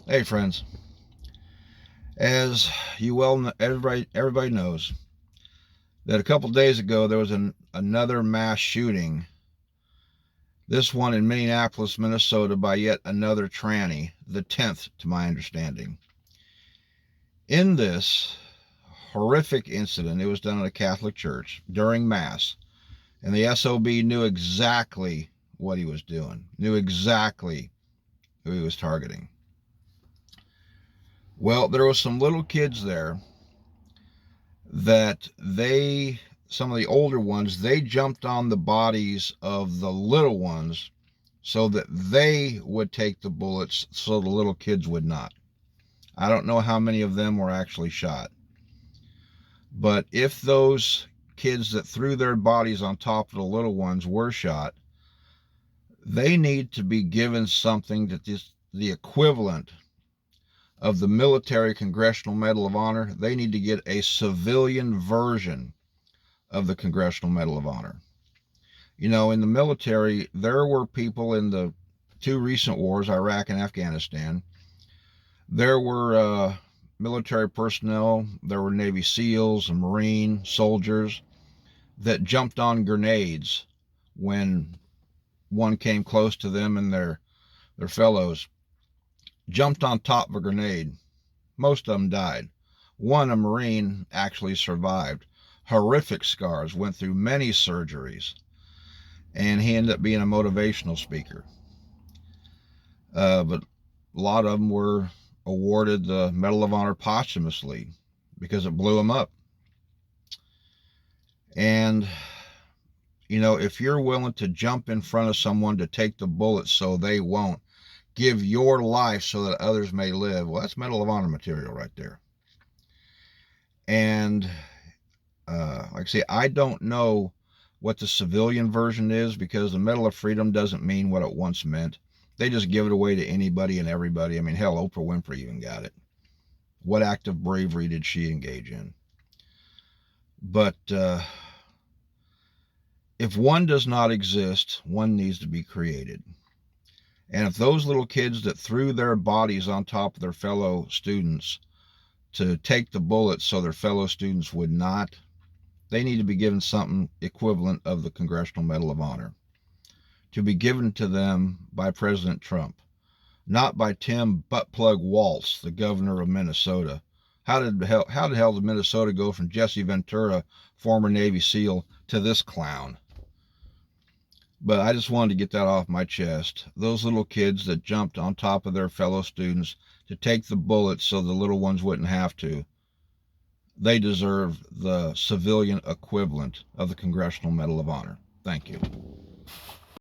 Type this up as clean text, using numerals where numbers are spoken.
Hey friends, as you everybody knows that a couple days ago there was another mass shooting. This one in Minneapolis, Minnesota, by yet another tranny, the 10th to my understanding. In this horrific incident, it was done at a Catholic church during Mass, and the SOB knew exactly what he was doing, knew exactly who he was targeting. Well, there was some little kids there that some of the older ones, they jumped on the bodies of the little ones so that they would take the bullets so the little kids would not. I don't know how many of them were actually shot. But if those kids that threw their bodies on top of the little ones were shot, they need to be given something that is the equivalent of the military Congressional Medal of Honor. They need to get a civilian version of the Congressional Medal of Honor. You know, in the military, there were people in the two recent wars, Iraq and Afghanistan. There were military personnel, there were Navy SEALs and Marine soldiers that jumped on grenades when one came close to them and their fellows. Jumped on top of a grenade. Most of them died. One, a Marine, actually survived. Horrific scars, went through many surgeries, and he ended up being a motivational speaker. But a lot of them were awarded the Medal of Honor posthumously because it blew them up. And, you know, if you're willing to jump in front of someone to take the bullet so they won't, give your life so that others may live, well, that's Medal of Honor material right there. And like I say, I don't know what the civilian version is because the Medal of Freedom doesn't mean what it once meant. They just give it away to anybody and everybody. I mean, hell, Oprah Winfrey even got it. What act of bravery did she engage in? But if one does not exist, one needs to be created. And if those little kids that threw their bodies on top of their fellow students to take the bullets so their fellow students would not, they need to be given something equivalent of the Congressional Medal of Honor, to be given to them by President Trump, not by Tim Buttplug Walz, the governor of Minnesota. How the hell did Minnesota go from Jesse Ventura, former Navy SEAL, to this clown? But I just wanted to get that off my chest. Those little kids that jumped on top of their fellow students to take the bullets so the little ones wouldn't have to, they deserve the civilian equivalent of the Congressional Medal of Honor. Thank you.